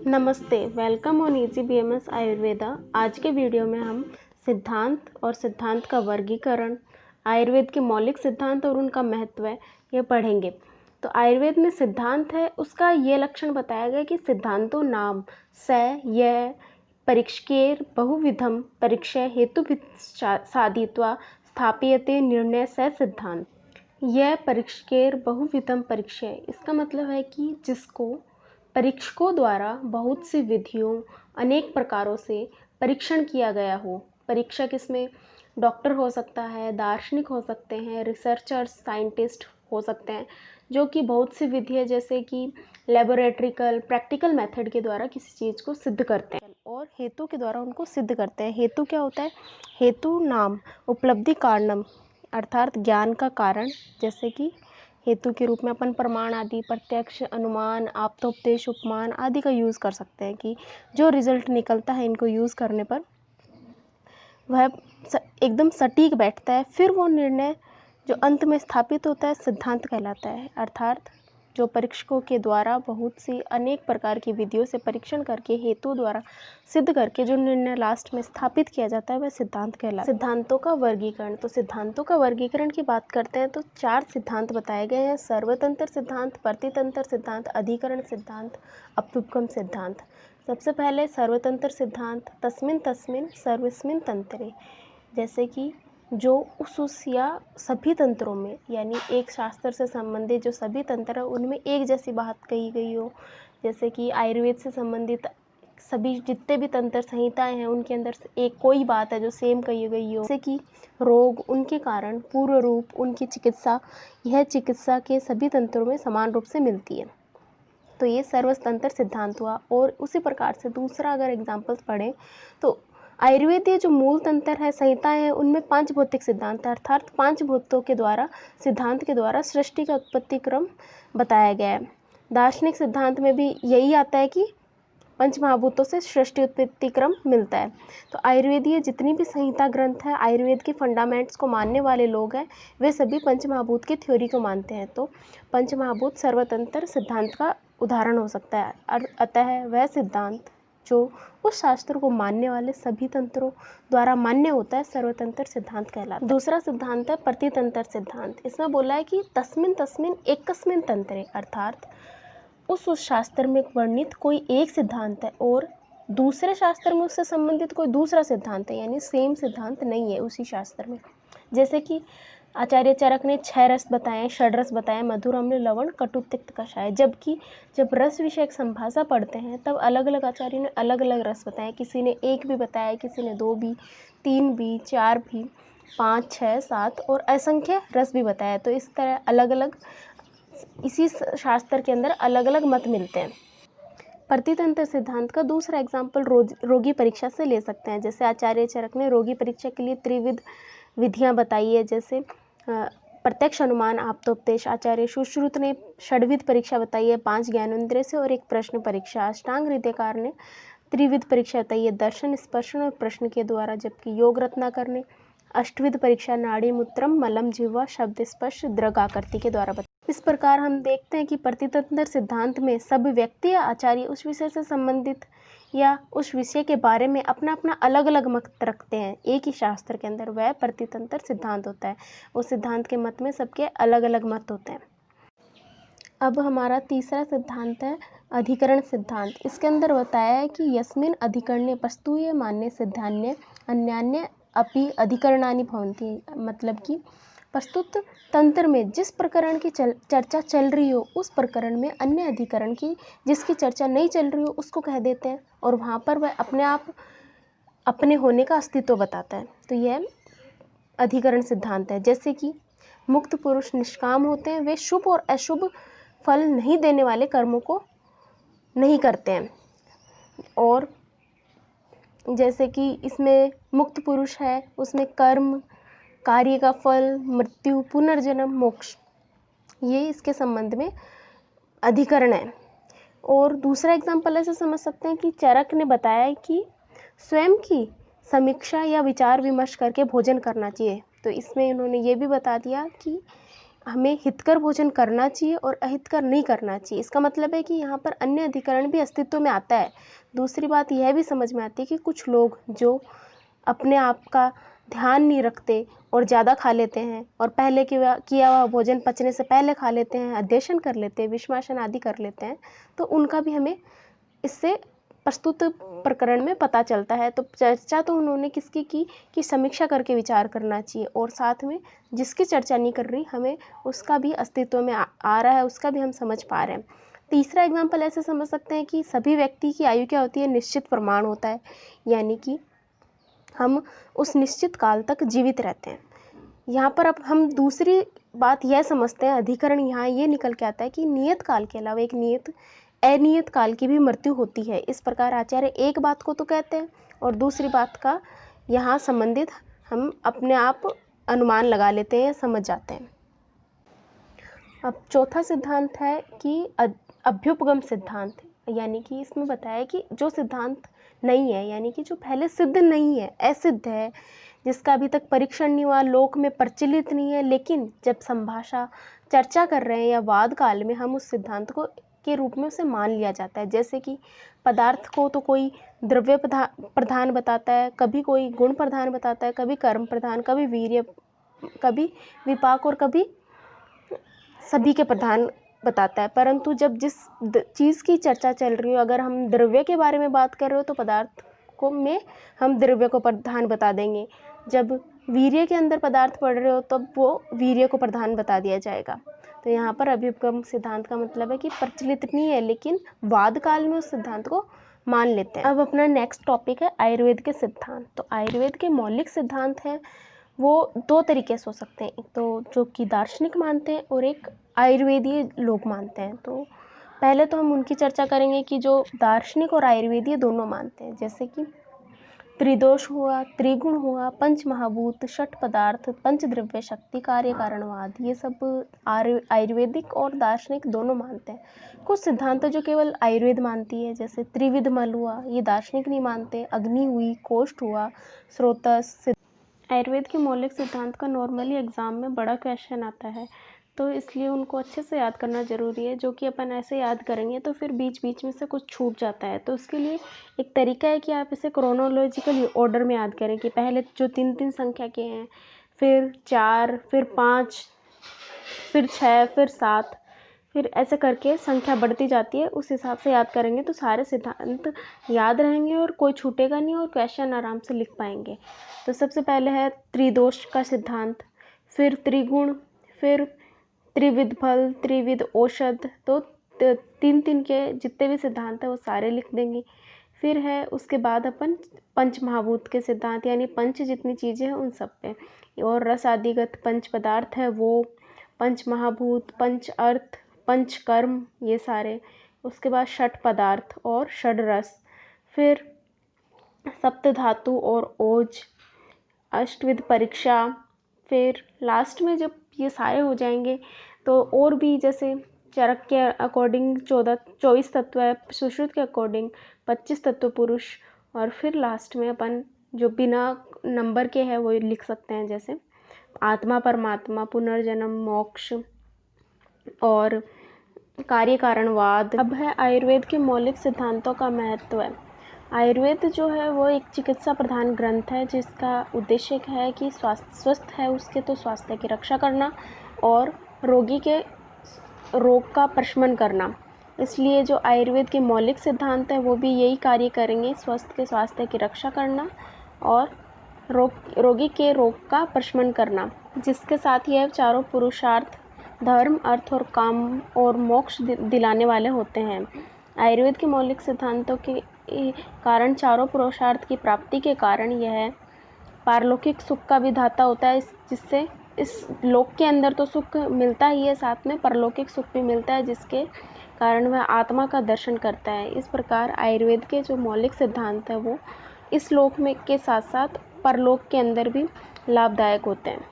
नमस्ते, welcome on easy BMS Ayurveda. आज के वीडियो में हम सिद्धांत और सिद्धांत का वर्गीकरण, आयुर्वेद के मौलिक सिद्धांत और उनका महत्व है ये पढ़ेंगे। तो आयुर्वेद में सिद्धांत है, उसका ये लक्षण बताया गया कि सिद्धांतो नाम स यह परीक्षकेर बहुविधम परीक्षय हेतु साधित्वा स्थाप्यते निर्णय स सिद्धांत। यह परीक्षकेर बहुविधम परीक्षय, इसका मतलब है कि जिसको परीक्षकों द्वारा बहुत सी विधियों अनेक प्रकारों से परीक्षण किया गया हो। परीक्षक इसमें डॉक्टर हो सकता है, दार्शनिक हो सकते हैं, रिसर्चर्स साइंटिस्ट हो सकते हैं, जो कि बहुत सी विधि है जैसे कि लेबोरेटरिकल प्रैक्टिकल मेथड के द्वारा किसी चीज़ को सिद्ध करते हैं और हेतु के द्वारा उनको सिद्ध करते हैं। हेतु क्या होता है? हेतु नाम उपलब्धि कारणम, अर्थात ज्ञान का कारण। जैसे कि हेतु के रूप में अपन प्रमाण आदि, प्रत्यक्ष, अनुमान, आप्तोपदेश, उपमान आदि का यूज़ कर सकते हैं कि जो रिजल्ट निकलता है इनको यूज़ करने पर वह एकदम सटीक बैठता है। फिर वो निर्णय जो अंत में स्थापित होता है सिद्धांत कहलाता है। अर्थात जो परीक्षकों के द्वारा बहुत सी अनेक प्रकार की विधियों से परीक्षण करके हेतु द्वारा सिद्ध करके जो निर्णय लास्ट में स्थापित किया जाता है वह सिद्धांत कहलाता है। सिद्धांतों का वर्गीकरण, तो सिद्धांतों का वर्गीकरण की बात करते हैं तो 4 सिद्धांत बताए गए हैं: सर्वतंत्र सिद्धांत, प्रतितंत्र सिद्धांत, अधिकरण सिद्धांत, अभ्युपगम सिद्धांत। सबसे पहले सर्वतंत्र सिद्धांत, तस्मिन् तस्मिन् सर्वस्मिन् तंत्रे, जैसे कि जो उस या सभी तंत्रों में, यानी एक शास्त्र से संबंधित जो सभी तंत्र है उनमें एक जैसी बात कही गई हो। जैसे कि आयुर्वेद से संबंधित सभी जितने भी तंत्र संहिताएं हैं उनके अंदर एक कोई बात है जो सेम कही गई हो। जैसे कि रोग, उनके कारण, पूर्व रूप, उनकी चिकित्सा, यह चिकित्सा के सभी तंत्रों में समान रूप से मिलती है। तो ये सर्वतंत्र सिद्धांत हुआ। और उसी प्रकार से दूसरा अगर एग्जाम्पल्स पढ़ें तो आयुर्वेदीय जो मूल तंत्र है, संहिताएं हैं, उनमें 5 भौतिक सिद्धांत है, अर्थात 5 भूतों के द्वारा सिद्धांत के द्वारा सृष्टि का उत्पत्ति क्रम बताया गया है। दार्शनिक सिद्धांत में भी यही आता है कि पंच महाभूतों से सृष्टि उत्पत्ति क्रम मिलता है। तो आयुर्वेदीय जितनी भी संहिता ग्रंथ है, आयुर्वेद के फंडामेंट्स को मानने वाले लोग हैं, वे सभी पंच महाभूत की थ्योरी को मानते हैं। तो पंच महाभूत सर्वतंत्र सिद्धांत का उदाहरण हो सकता है। अतः वह सिद्धांत जो उस शास्त्र को मानने वाले सभी तंत्रों द्वारा मान्य होता है सर्वतंत्र सिद्धांत कहलाता है। दूसरा सिद्धांत है प्रतितंत्र सिद्धांत। इसमें बोला है कि तस्मिन् तस्मिन् एकस्मिन् तंत्रे, अर्थात उस शास्त्र में वर्णित कोई एक सिद्धांत है और दूसरे शास्त्र में उससे संबंधित कोई दूसरा सिद्धांत है, यानी सेम सिद्धांत नहीं है उसी शास्त्र में। जैसे कि आचार्य चरक ने 6 रस बताए, षड्रस बताए, मधुर, अम्ल, लवण, कटु, तिक्त, कषाय। जबकि जब रस विषयक संभाषा पढ़ते हैं तब अलग अलग आचार्यों ने अलग अलग रस बताए। किसी ने 1 भी बताया, किसी ने 2 भी, 3 भी, 4 भी, 5, 6, 7 और असंख्य रस भी बताया। तो इस तरह अलग अलग इसी शास्त्र के अंदर अलग अलग मत मिलते हैं। प्रतितंत्र सिद्धांत का दूसरा एग्जाम्पल रोगी परीक्षा से ले सकते हैं। जैसे आचार्य चरक ने रोगी परीक्षा के लिए त्रिविध विधियां बताई है, जैसे प्रत्यक्ष, अनुमान, आप्तोपदेश। आचार्य सुश्रुत ने षड्विध परीक्षा बताई है, 5 ज्ञानेंद्रिय से और 1 प्रश्न परीक्षा। अष्टांग हृदयकार ने त्रिविध परीक्षा बताई है, दर्शन, स्पर्शन और प्रश्न के द्वारा। जबकि योग रत्नाकर ने अष्टविध परीक्षा, नाड़ी, मूत्रम, मलम, जिह्वा, शब्द स्पर्श, दृग आकृति के द्वारा बताई। इस प्रकार हम देखते हैं कि प्रतितंत्र सिद्धांत में सब व्यक्ति या आचार्य उस विषय से संबंधित या उस विषय के बारे में अपना अपना अलग अलग मत रखते हैं एक ही शास्त्र के अंदर, वह प्रतितंत्र सिद्धांत होता है। उस सिद्धांत के मत में सबके अलग अलग मत होते हैं। अब हमारा तीसरा सिद्धांत है अधिकरण सिद्धांत। इसके अंदर बताया है कि यस्मिन् अधिकरणे प्रस्तूय मान्य सिद्धान्य अन्यान्य अपि अधिकरणानि भवन्ति। मतलब कि प्रस्तुत तंत्र में जिस प्रकरण की चर्चा चल रही हो उस प्रकरण में अन्य अधिकरण की जिसकी चर्चा नहीं चल रही हो उसको कह देते हैं और वहाँ पर वह अपने आप अपने होने का अस्तित्व बताता है। तो यह अधिकरण सिद्धांत है। जैसे कि मुक्त पुरुष निष्काम होते हैं, वे शुभ और अशुभ फल नहीं देने वाले कर्मों को नहीं करते हैं। और जैसे कि इसमें मुक्त पुरुष है, उसमें कर्म, कार्य का फल, मृत्यु, पुनर्जन्म, मोक्ष, ये इसके संबंध में अधिकरण है। और दूसरा एग्जाम्पल ऐसे समझ सकते हैं कि चरक ने बताया है कि स्वयं की समीक्षा या विचार विमर्श करके भोजन करना चाहिए। तो इसमें उन्होंने ये भी बता दिया कि हमें हितकर भोजन करना चाहिए और अहितकर नहीं करना चाहिए। इसका मतलब है कि यहाँ पर अन्य अधिकरण भी अस्तित्व में आता है। दूसरी बात यह भी समझ में आती है कि कुछ लोग जो अपने आप का ध्यान नहीं रखते और ज़्यादा खा लेते हैं और पहले किया हुआ भोजन पचने से पहले खा लेते हैं, अध्यशन कर लेते हैं, विषमाशन आदि कर लेते हैं, तो उनका भी हमें इससे प्रस्तुत प्रकरण में पता चलता है। तो चर्चा तो उन्होंने किसकी की कि समीक्षा करके विचार करना चाहिए, और साथ में जिसकी चर्चा नहीं कर रही हमें उसका भी अस्तित्व में आ रहा है, उसका भी हम समझ पा रहे हैं। तीसरा एग्जाम्पल ऐसे समझ सकते हैं कि सभी व्यक्ति की आयु क्या होती है, निश्चित प्रमाण होता है, यानी कि हम उस निश्चित काल तक जीवित रहते हैं। यहाँ पर अब हम दूसरी बात यह समझते हैं, अधिकरण यहाँ ये निकल के आता है कि नियत काल के अलावा एक अनियत काल की भी मृत्यु होती है। इस प्रकार आचार्य एक बात को तो कहते हैं और दूसरी बात का यहाँ संबंधित हम अपने आप अनुमान लगा लेते हैं या समझ जाते हैं। अब चौथा सिद्धांत है कि अभ्युपगम सिद्धांत, यानी कि इसमें बताया कि जो सिद्धांत नहीं है, यानी कि जो पहले सिद्ध नहीं है, असिद्ध है, जिसका अभी तक परीक्षण नहीं हुआ, लोक में प्रचलित नहीं है, लेकिन जब संभाषा चर्चा कर रहे हैं या वाद काल में हम उस सिद्धांत को के रूप में उसे मान लिया जाता है। जैसे कि पदार्थ को तो कोई द्रव्य प्रधान बताता है, कभी कोई गुण प्रधान बताता है, कभी कर्म प्रधान, कभी वीर्य, कभी विपाक और कभी सभी के प्रधान बताता है। परंतु जब जिस चीज़ की चर्चा चल रही हो, अगर हम द्रव्य के बारे में बात कर रहे हो तो पदार्थ को में हम द्रव्य को प्रधान बता देंगे। जब वीर्य के अंदर पदार्थ पढ़ रहे हो तब वो वीर्य को प्रधान बता दिया जाएगा। तो यहाँ पर अभ्युपगम सिद्धांत का मतलब है कि प्रचलित नहीं है, लेकिन वाद काल में उस सिद्धांत को मान लेते हैं। अब अपना नेक्स्ट टॉपिक है आयुर्वेद के सिद्धांत। तो आयुर्वेद के मौलिक सिद्धांत हैं वो दो तरीके से हो सकते हैं, एक तो जो कि दार्शनिक मानते हैं और एक आयुर्वेदीय लोग मानते हैं। तो पहले तो हम उनकी चर्चा करेंगे कि जो दार्शनिक और आयुर्वेदीय दोनों मानते हैं, जैसे कि त्रिदोष हुआ, त्रिगुण हुआ, पंच महाभूत, षट पदार्थ, पंचद्रव्य, शक्ति, कार्य कारणवाद, ये सब आयुर्वेदिक और दार्शनिक दोनों मानते हैं। कुछ सिद्धांत जो केवल आयुर्वेद मानती है, जैसे त्रिविध मल हुआ, ये दार्शनिक नहीं मानते। अग्नि हुई, कोष्ठ हुआ, स्रोतस। आयुर्वेद के मौलिक सिद्धांत का नॉर्मली एग्ज़ाम में बड़ा क्वेश्चन आता है, तो इसलिए उनको अच्छे से याद करना ज़रूरी है। जो कि अपन ऐसे याद करेंगे तो फिर बीच बीच में से कुछ छूट जाता है। तो उसके लिए एक तरीका है कि आप इसे क्रोनोलॉजिकल ऑर्डर में याद करें, कि पहले जो 3-3 संख्या के हैं, फिर 4, फिर 5, फिर 6, फिर 7, फिर ऐसे करके संख्या बढ़ती जाती है। उस हिसाब से याद करेंगे तो सारे सिद्धांत याद रहेंगे और कोई छूटेगा नहीं और क्वेश्चन आराम से लिख पाएंगे। तो सबसे पहले है त्रिदोष का सिद्धांत, फिर त्रिगुण, फिर त्रिविध फल, त्रिविध औषध। तो 3-3 के जितने भी सिद्धांत हैं वो सारे लिख देंगे। फिर है उसके बाद अपन पंच महाभूत के सिद्धांत, यानी पंच जितनी चीज़ें हैं उन सब पे, और रस आदिगत पंच पदार्थ है वो, पंच महाभूत, पंच अर्थ, पंच कर्म, ये सारे। उसके बाद षट पदार्थ और षड रस, फिर सप्त धातु और ओज, अष्टविध परीक्षा। फिर लास्ट में जब ये सारे हो जाएंगे तो और भी, जैसे चरक के अकॉर्डिंग 24 तत्व है, सुश्रुत के अकॉर्डिंग 25 तत्व पुरुष, और फिर लास्ट में अपन जो बिना नंबर के है वो लिख सकते हैं, जैसे आत्मा, परमात्मा, पुनर्जन्म, मोक्ष और कार्य कारणवाद। अब है आयुर्वेद के मौलिक सिद्धांतों का महत्व है। आयुर्वेद जो है वो एक चिकित्सा प्रधान ग्रंथ है, जिसका उद्देश्य है कि स्वस्थ है उसके तो स्वास्थ्य की रक्षा करना और रोगी के रोग का प्रशमन करना। इसलिए जो आयुर्वेद के मौलिक सिद्धांत हैं वो भी यही कार्य करेंगे, स्वस्थ के स्वास्थ्य की रक्षा करना और रोगी के रोग का प्रशमन करना, जिसके साथ यह चारों पुरुषार्थ धर्म, अर्थ और काम और मोक्ष दिलाने वाले होते हैं। आयुर्वेद के मौलिक सिद्धांतों के कारण चारों पुरुषार्थ की प्राप्ति के कारण यह पारलौकिक सुख का भी दाता होता है, जिससे इस लोक के अंदर तो सुख मिलता ही है, साथ में परलौकिक सुख भी मिलता है, जिसके कारण वह आत्मा का दर्शन करता है। इस प्रकार आयुर्वेद के जो मौलिक सिद्धांत है वो इस लोक में के साथ साथ परलोक के अंदर भी लाभदायक होते हैं।